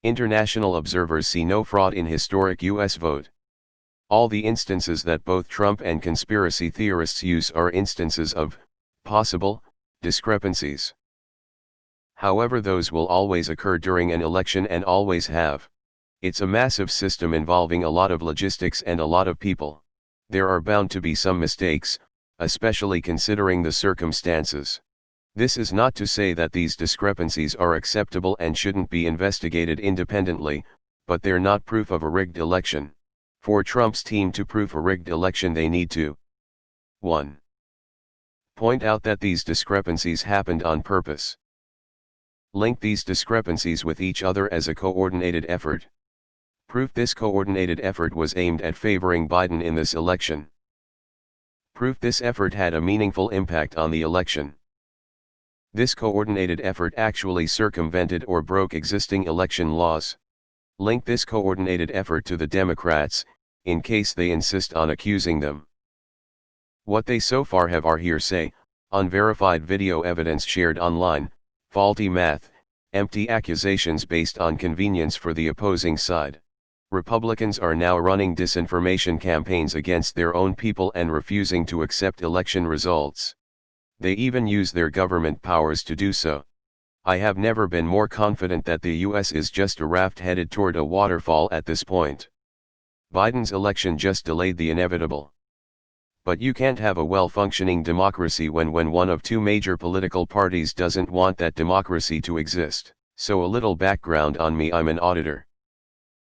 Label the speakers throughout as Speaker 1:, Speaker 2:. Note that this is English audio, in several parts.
Speaker 1: International observers see no fraud in historic US vote. All the instances that both Trump and conspiracy theorists use are instances of possible discrepancies. However, those will always occur during an election and always have. It's a massive system involving a lot of logistics and a lot of people. There are bound to be some mistakes, especially considering the circumstances. This is not to say that these discrepancies are acceptable and shouldn't be investigated independently, but they're not proof of a rigged election. For Trump's team to prove a rigged election, they need to 1. Point out that these discrepancies happened on purpose. Link these discrepancies with each other as a coordinated effort. Proof this coordinated effort was aimed at favoring Biden in this election. Proof this effort had a meaningful impact on the election. This coordinated effort actually circumvented or broke existing election laws. Link this coordinated effort to the Democrats, in case they insist on accusing them. What they so far have are hearsay, unverified video evidence shared online, faulty math, empty accusations based on convenience for the opposing side. Republicans are now running disinformation campaigns against their own people and refusing to accept election results. They even use their government powers to do so. I have never been more confident that the US is just a raft headed toward a waterfall at this point. Biden's election just delayed the inevitable. But you can't have a well-functioning democracy when one of two major political parties doesn't want that democracy to exist. So a little background on me: I'm an auditor.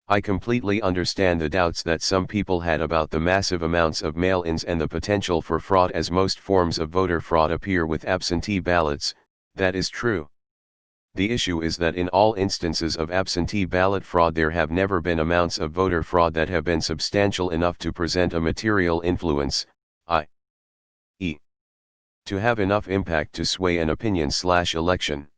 Speaker 1: I completely understand the doubts that some people had about the massive amounts of mail-ins and the potential for fraud, as most forms of voter fraud appear with absentee ballots. That is true. The issue is that in all instances of absentee ballot fraud, there have never been amounts of voter fraud that have been substantial enough to present a material influence, i.e., to have enough impact to sway an opinion/election.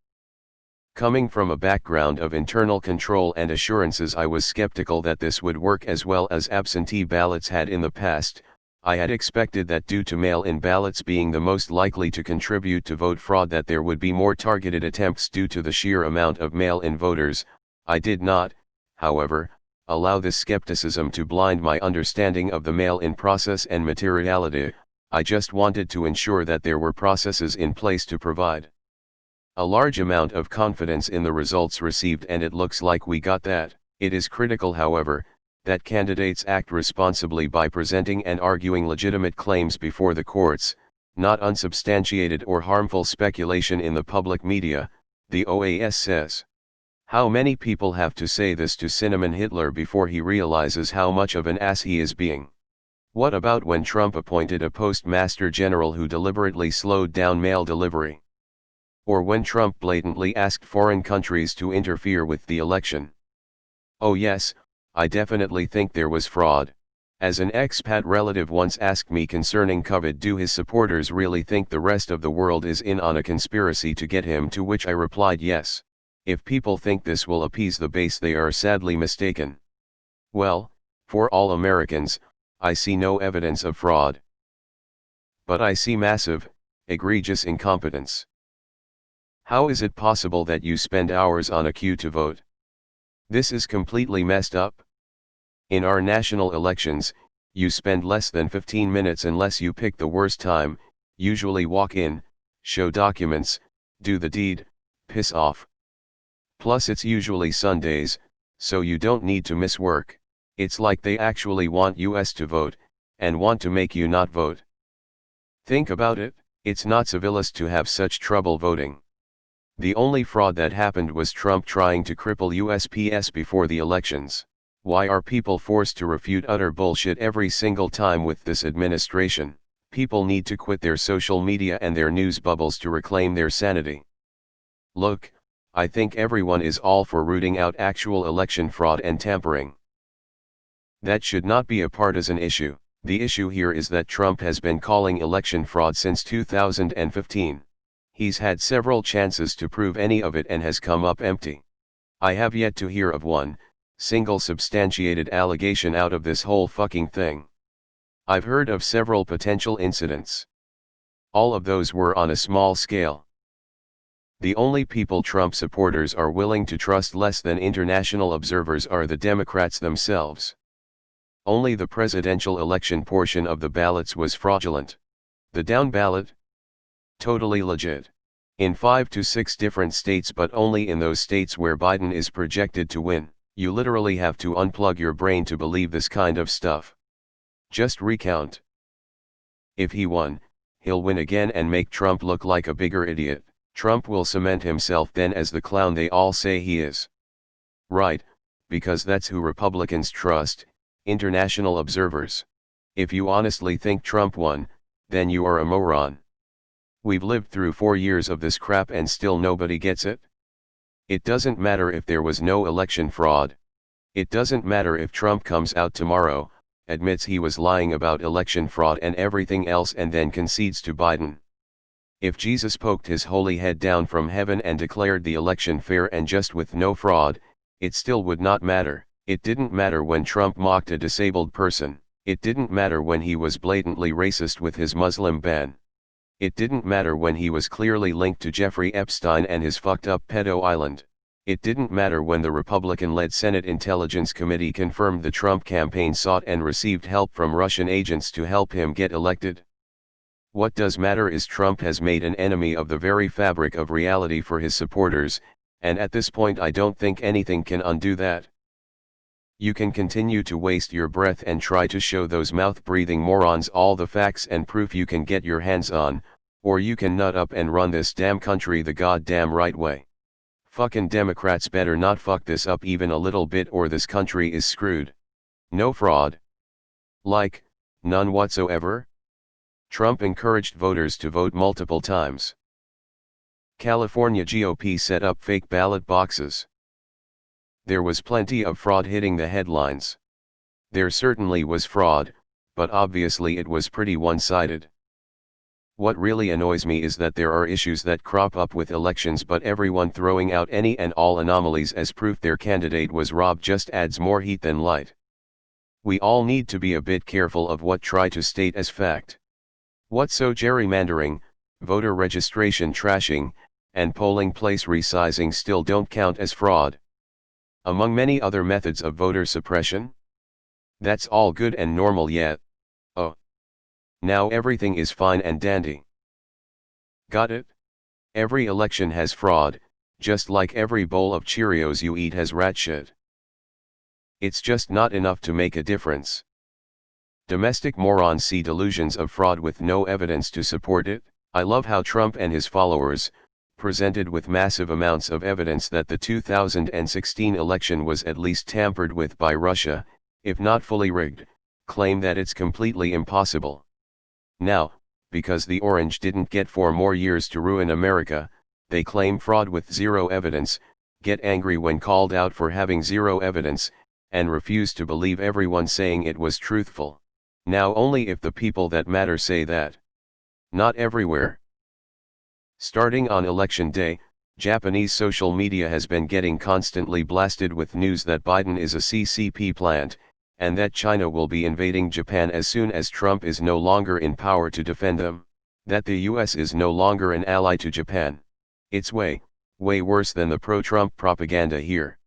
Speaker 1: Coming from a background of internal control and assurances, I was skeptical that this would work as well as absentee ballots had in the past. I had expected that due to mail-in ballots being the most likely to contribute to vote fraud, that there would be more targeted attempts due to the sheer amount of mail-in voters. I did not, however, allow this skepticism to blind my understanding of the mail-in process and materiality. I just wanted to ensure that there were processes in place to provide a large amount of confidence in the results received, and it looks like we got that. It is critical, however, that candidates act responsibly by presenting and arguing legitimate claims before the courts, not unsubstantiated or harmful speculation in the public media, the OAS says. How many people have to say this to Cinnamon Hitler before he realizes how much of an ass he is being? What about when Trump appointed a postmaster general who deliberately slowed down mail delivery? Or when Trump blatantly asked foreign countries to interfere with the election? Oh yes, I definitely think there was fraud. As an expat relative once asked me concerning COVID, do his supporters really think the rest of the world is in on a conspiracy to get him? To which I replied, yes. If people think this will appease the base, they are sadly mistaken. Well, for all Americans, I see no evidence of fraud. But I see massive, egregious incompetence. How is it possible that you spend hours on a queue to vote? This is completely messed up. In our national elections, you spend less than 15 minutes unless you pick the worst time, usually walk in, show documents, do the deed, piss off. Plus it's usually Sundays, so you don't need to miss work. It's like they actually want us to vote, and want to make you not vote. Think about it, it's not civilist to have such trouble voting. The only fraud that happened was Trump trying to cripple USPS before the elections. Why are people forced to refute utter bullshit every single time with this administration? People need to quit their social media and their news bubbles to reclaim their sanity. Look, I think everyone is all for rooting out actual election fraud and tampering. That should not be a partisan issue. The issue here is that Trump has been calling election fraud since 2015. He's had several chances to prove any of it and has come up empty. I have yet to hear of one single substantiated allegation out of this whole fucking thing. I've heard of several potential incidents. All of those were on a small scale. The only people Trump supporters are willing to trust less than international observers are the Democrats themselves. Only the presidential election portion of the ballots was fraudulent. The down ballot? Totally legit. In 5 to 6 different states, but only in those states where Biden is projected to win. You literally have to unplug your brain to believe this kind of stuff. Just recount. If he won, he'll win again and make Trump look like a bigger idiot. Trump will cement himself then as the clown they all say he is. Right, because that's who Republicans trust, international observers. If you honestly think Trump won, then you are a moron. We've lived through 4 years of this crap and still nobody gets it. It doesn't matter if there was no election fraud. It doesn't matter if Trump comes out tomorrow, admits he was lying about election fraud and everything else and then concedes to Biden. If Jesus poked his holy head down from heaven and declared the election fair and just with no fraud, it still would not matter. It didn't matter when Trump mocked a disabled person. It didn't matter when he was blatantly racist with his Muslim ban. It didn't matter when he was clearly linked to Jeffrey Epstein and his fucked up pedo island. It didn't matter when the Republican-led Senate Intelligence Committee confirmed the Trump campaign sought and received help from Russian agents to help him get elected. What does matter is Trump has made an enemy of the very fabric of reality for his supporters, and at this point I don't think anything can undo that. You can continue to waste your breath and try to show those mouth-breathing morons all the facts and proof you can get your hands on, or you can nut up and run this damn country the goddamn right way. Fucking Democrats better not fuck this up even a little bit or this country is screwed. No fraud. Like, none whatsoever. Trump encouraged voters to vote multiple times. California GOP set up fake ballot boxes. There was plenty of fraud hitting the headlines. There certainly was fraud, but obviously it was pretty one-sided. What really annoys me is that there are issues that crop up with elections, but everyone throwing out any and all anomalies as proof their candidate was robbed just adds more heat than light. We all need to be a bit careful of what try to state as fact. What so gerrymandering, voter registration trashing, and polling place resizing still don't count as fraud. Among many other methods of voter suppression? That's all good and normal yet. Oh. Now everything is fine and dandy. Got it? Every election has fraud, just like every bowl of Cheerios you eat has rat shit. It's just not enough to make a difference. Domestic morons see delusions of fraud with no evidence to support it. I love how Trump and his followers, presented with massive amounts of evidence that the 2016 election was at least tampered with by Russia, if not fully rigged, claim that it's completely impossible. Now, because the Orange didn't get 4 more years to ruin America, they claim fraud with zero evidence, get angry when called out for having zero evidence, and refuse to believe everyone saying it was truthful. Now only if the people that matter say that. Not everywhere. Starting on election day, Japanese social media has been getting constantly blasted with news that Biden is a CCP plant, and that China will be invading Japan as soon as Trump is no longer in power to defend them. That the US is no longer an ally to Japan. It's way, way worse than the pro-Trump propaganda here.